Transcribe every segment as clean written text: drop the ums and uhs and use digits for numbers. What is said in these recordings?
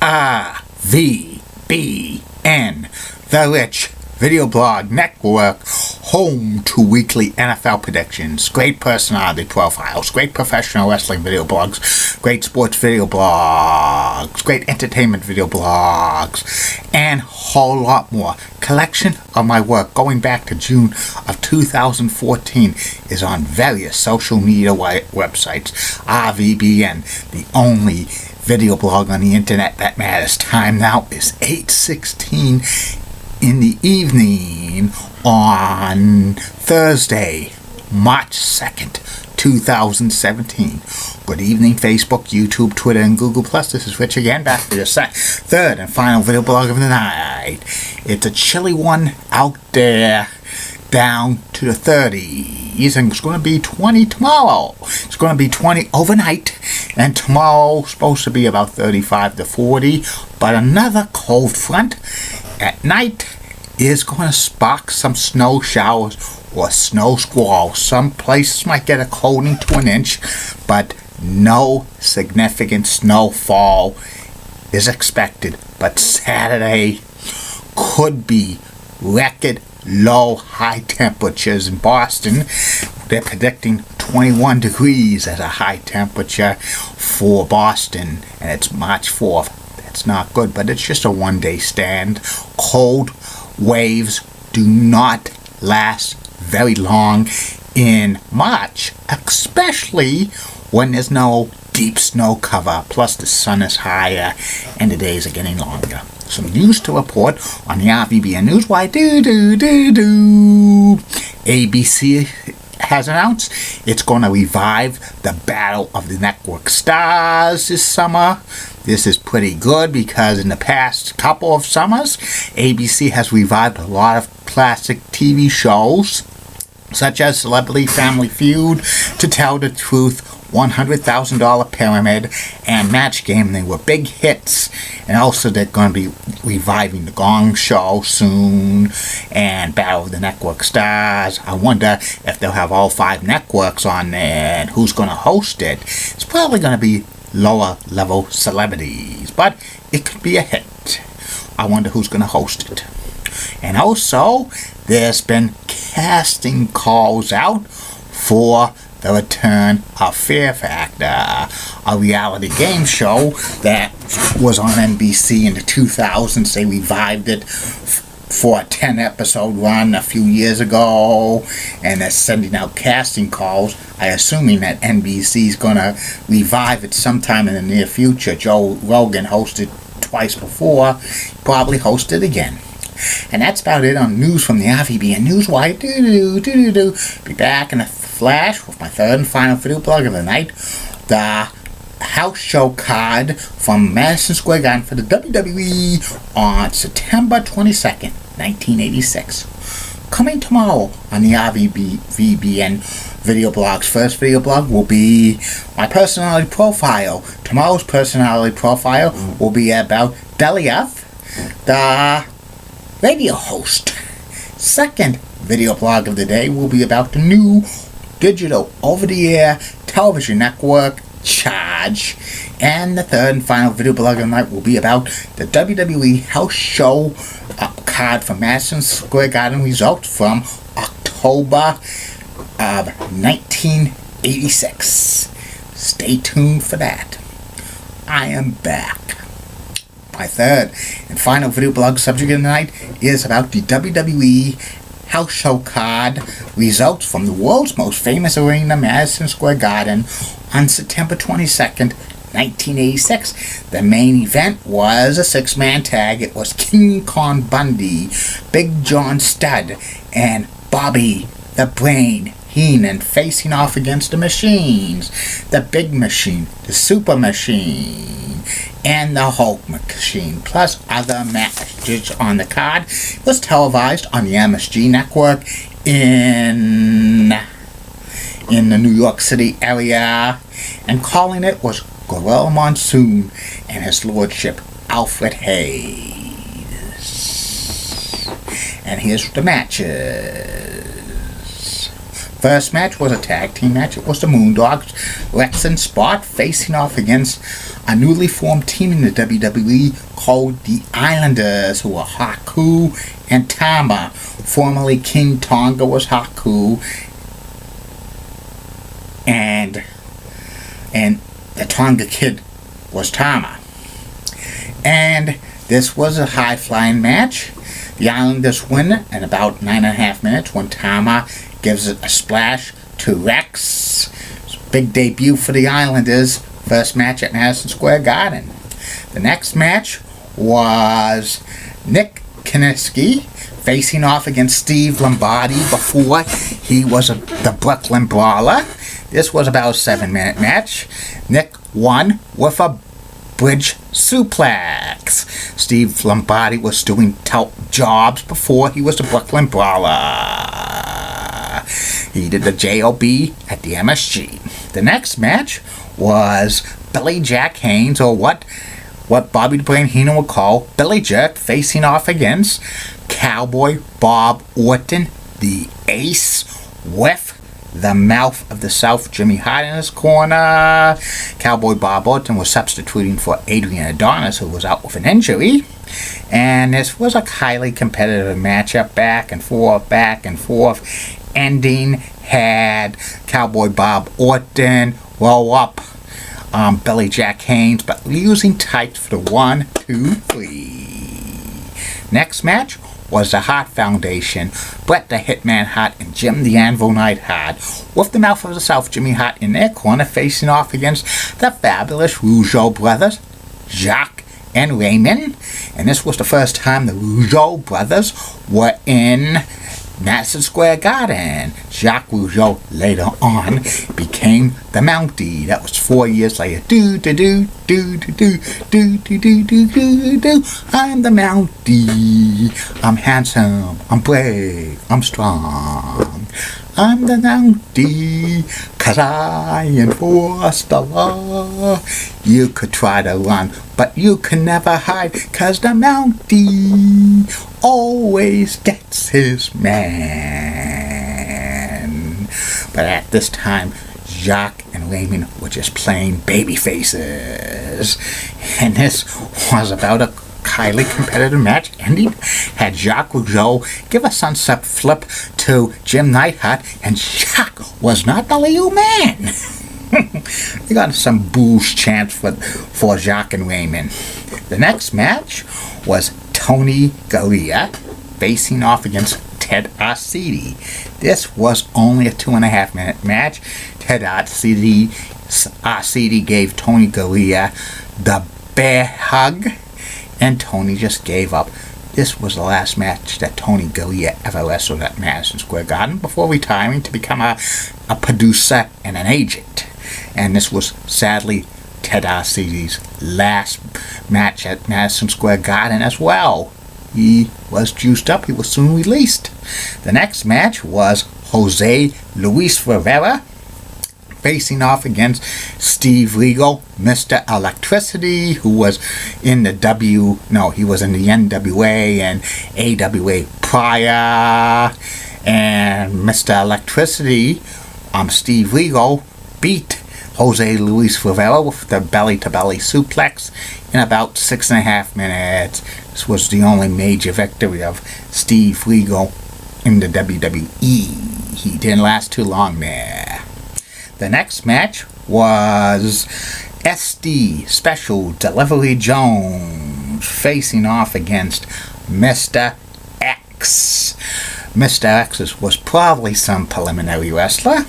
RVBN, The Rich Video Blog Network, home to weekly NFL predictions, great personality profiles, great professional wrestling video blogs, great sports video blogs, great entertainment video blogs, and a whole lot more. Collection of my work going back to June of 2014 is on various social media websites. RVBN, the only video blog on the internet that matters. Time now is 8:16 in the evening on Thursday, March 2nd, 2017. Good evening, Facebook, YouTube, Twitter, and Google+. This is Rich again, back for your third and final video blog of the night. It's a chilly one out there, down to the 30s, and it's going to be 20 tomorrow. It's going to be 20 overnight, and tomorrow supposed to be about 35 to 40, but another cold front at night is going to spark some snow showers or snow squalls. Some places might get a coating to an inch, but no significant snowfall is expected. But Saturday could be record low high temperatures in Boston. They're predicting 21 degrees as a high temperature for Boston, and it's March 4th. It's not good, but it's just a one-day stand. Cold waves do not last very long in March, especially when there's no deep snow cover. Plus the sun is higher and the days are getting longer. Some news to report on the RVBN News. Why ABC has announced it's going to revive the Battle of the Network Stars this summer. This is pretty good because in the past couple of summers, ABC has revived a lot of classic TV shows, such as Celebrity Family Feud, To Tell the Truth, $100,000 Pyramid, and Match Game. They were big hits. And also they're going to be reviving The Gong Show soon, and Battle of the Network Stars. I wonder if they'll have all 5 networks on there, and who's going to host it. It's probably going to be lower level celebrities, but it could be a hit. I wonder who's going to host it. And also, there's been casting calls out for the return of Fear Factor, a reality game show that was on NBC in the 2000s. They revived it for a 10-episode run a few years ago, and they're sending out casting calls. I assuming that NBC is going to revive it sometime in the near future. Joe Rogan hosted twice before, probably host it again. And that's about it on news from the RVBN Newswire. Be back in a flash with my third and final video blog of the night. The house show card from Madison Square Garden for the WWE on September 22nd, 1986. Coming tomorrow on the RVBN video blogs. First video blog will be my personality profile. Tomorrow's personality profile will be about Delia, the radio host. Second video blog of the day will be about the new digital over-the-air television network, Charge. And the third and final video blog of the night will be about the WWE house show card for Madison Square Garden results from October of 1986. Stay tuned for that. I am back. My third and final video blog subject of the night is about the WWE house show card results from the world's most famous arena, Madison Square Garden, on September 22nd, 1986. The main event was a 6-man tag. It was King Kong Bundy, Big John Studd, and Bobby the Brain Heenan facing off against the machines. The Big Machine, the Super Machine, and the Hulk Machine, plus other matches on the card. It was televised on the MSG network in the New York City area, and calling it was Gorilla Monsoon and His Lordship Alfred Hayes. And here's the matches. First match was a tag team match. It was the Moondogs, Lex and Spot, facing off against a newly formed team in the WWE called the Islanders, who were Haku and Tama. Formerly King Tonga was Haku, and the Tonga Kid was Tama. And this was a high-flying match. The Islanders win in about 9.5 minutes when Tama gives it a splash to Rex. It's a big debut for the Islanders. First match at Madison Square Garden. The next match was Nick Kiniski facing off against Steve Lombardi before he was the Brooklyn Brawler. This was about a 7-minute match. Nick won with a bridge suplex. Steve Lombardi was doing jobs before he was the Brooklyn Brawler. He did the JOB at the MSG. The next match was Billy Jack Haynes, or what Bobby the Brain Heenan would call Billy Jerk, facing off against Cowboy Bob Orton, the Ace, with the Mouth of the South, Jimmy Hart, in his corner. Cowboy Bob Orton was substituting for Adrian Adonis, who was out with an injury. And this was a highly competitive matchup, back and forth. Ending had Cowboy Bob Orton roll up Billy Jack Haynes, but using tights for the 1, 2, 3. Next match was the Hart Foundation, Bret the Hitman Hart and Jim the Anvil Neidhart, with the Mouth of the South, Jimmy Hart, in their corner, facing off against the fabulous Rougeau brothers, Jacques and Raymond. And this was the first time the Rougeau brothers were in Madison Square Garden. Jacques Rougeau later on became the Mountie. That was 4 years later. I'm the Mountie. I'm handsome. I'm brave. I'm strong. I'm the Mountie, 'cause I enforce the law. You could try to run, but you can never hide, 'cause the Mountie always gets his man. But at this time, Jacques and Raymond were just plain baby faces. And this was about a highly competitive match. Ending had Jacques Rougeau give a sunset flip to Jim Neidhart, and Jacques was not the legal man. We got some booze chants for Jacques and Raymond. The next match was Tony Garea facing off against Ted Arcidi. This was only a 2.5 minute match. Ted Arcidi gave Tony Garea the bear hug, and Tony just gave up. This was the last match that Tony Garea ever wrestled at Madison Square Garden before retiring to become a producer and an agent. And this was sadly Ted Arcidi's last match at Madison Square Garden as well. He was juiced up. He was soon released. The next match was Jose Luis Rivera facing off against Steve Regal, Mr. Electricity, who was in the NWA and AWA prior. And Mr. Electricity, Steve Regal, beat Jose Luis Rivera with the belly-to-belly suplex in about 6.5 minutes. This was the only major victory of Steve Regal in the WWE. He didn't last too long there. The next match was SD Special Delivery Jones facing off against Mr. X. Mr. X was probably some preliminary wrestler.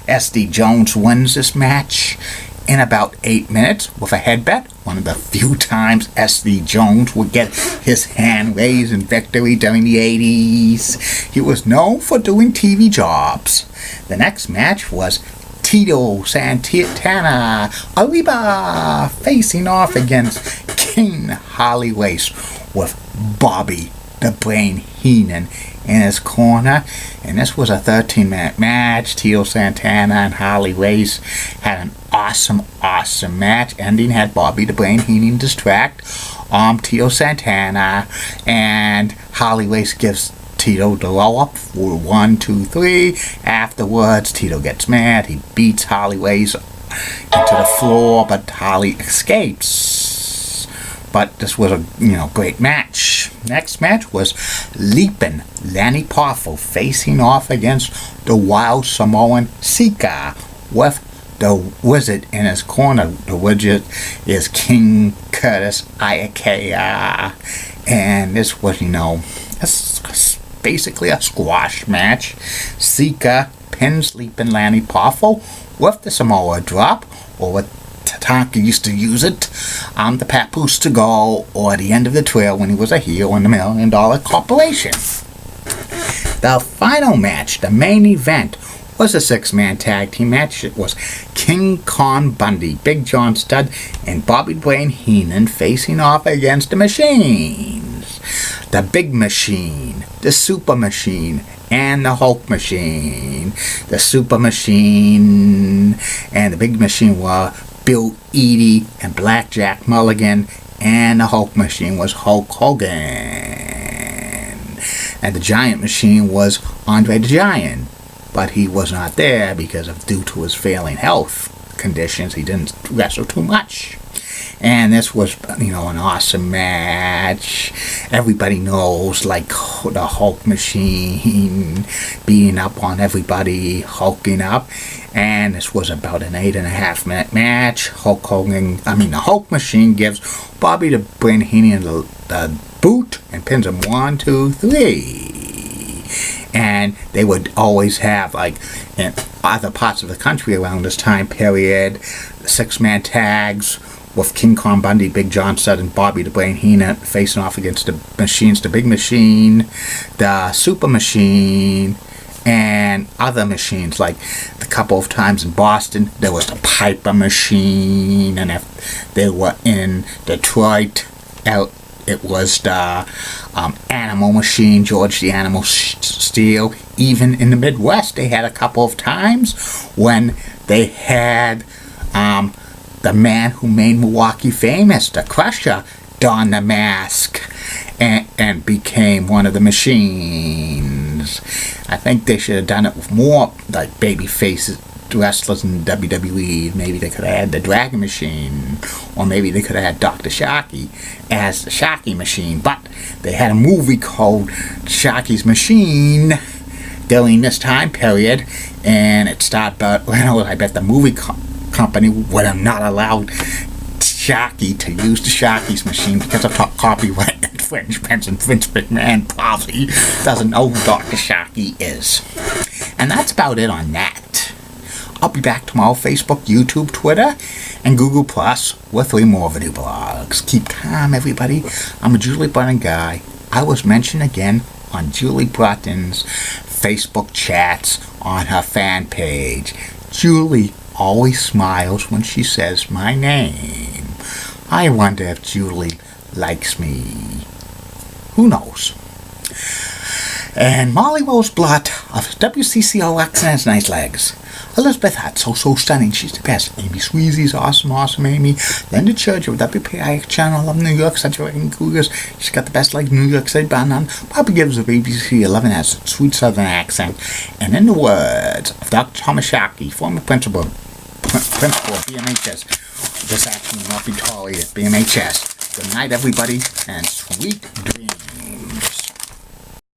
SD Jones wins this match in about 8 minutes with a headbutt. One of the few times SD Jones would get his hand raised in victory during the 80s. He was known for doing TV jobs. The next match was Tito Santana Arriba facing off against King Harley Race with Bobby the Brain Heenan in his corner. And this was a 13-minute match. Tito Santana and Harley Race had an awesome match. Ending had Bobby the Brain Heenan distract Tito Santana, and Harley Race gives Tito develop for 1, 2, 3. Afterwards, Tito gets mad. He beats Harley Race into the floor, but Harley escapes. But this was a great match. Next match was Leapin' Lanny Poffo facing off against the Wild Samoan Sika with the Wizard in his corner. The Wizard is King Curtis Iaukea. And this was, basically a squash match. Sika pins Leapin' Lanny Poffo with the Samoa drop, or what Tatanka used to use it, the Papoose to go, or at the end of the trail when he was a heel in the $1 Million Corporation. The final match, the main event, was a 6-man tag team match. It was King Kong Bundy, Big John Studd, and Bobby the Brain Heenan facing off against the Machines. The Big Machine, the Super Machine, and the Hulk Machine. The Super Machine and the Big Machine were Bill Eadie and Blackjack Mulligan, and the Hulk Machine was Hulk Hogan. And the Giant Machine was Andre the Giant, but he was not there because due to his failing health conditions. He didn't wrestle too much. And this was, an awesome match. Everybody knows, like, the Hulk Machine beating up on everybody, hulking up. And this was about an 8.5-minute match. The Hulk Machine gives Bobby the Brain Heenan the boot and pins him 1, 2, 3. And they would always have, like, in other parts of the country around this time period, 6-man tags with King Kong Bundy, Big John Studd, and Bobby the Brain Heenan facing off against the Machines, the Big Machine, the Super Machine, and other machines. Like the couple of times in Boston, there was the Piper Machine, and if they were in Detroit, it was the Animal Machine, George the Animal Steel. Even in the Midwest, they had a couple of times when they had the man who made Milwaukee famous, the Crusher, don the mask and became one of the Machines. I think they should have done it with more like baby faces wrestlers in WWE. Maybe they could have had the Dragon Machine, or maybe they could have had Dr. Sharkey as the Sharky Machine. But they had a movie called Sharky's Machine during this time period, and it started. I bet the movie company would have not allowed Sharky to use the Sharky's Machine because of copyright infringements, and Vince McMahon probably doesn't know who Dr. Sharky is. And that's about it on that. I'll be back tomorrow, Facebook, YouTube, Twitter, and Google Plus with 3 more video blogs. Keep calm, everybody. I'm a Julie Button guy. I was mentioned again on Julie Button's Facebook chats on her fan page. Julie always smiles when she says my name. I wonder if Julie likes me. Who knows? And Molly Roseblatt of WCCOX has nice legs. Elizabeth Hutt, so stunning, she's the best. Amy Sweezy's awesome Amy. Linda Church of WPIX channel of New York, saturating cougars. She's got the best like New York City band on. Papa gives her ABC 11 has a sweet southern accent. And in the words of Dr. Thomas Sharkey, former principal of BMHS, this action will not be tolerated at BMHS. Good night, everybody, and sweet dreams.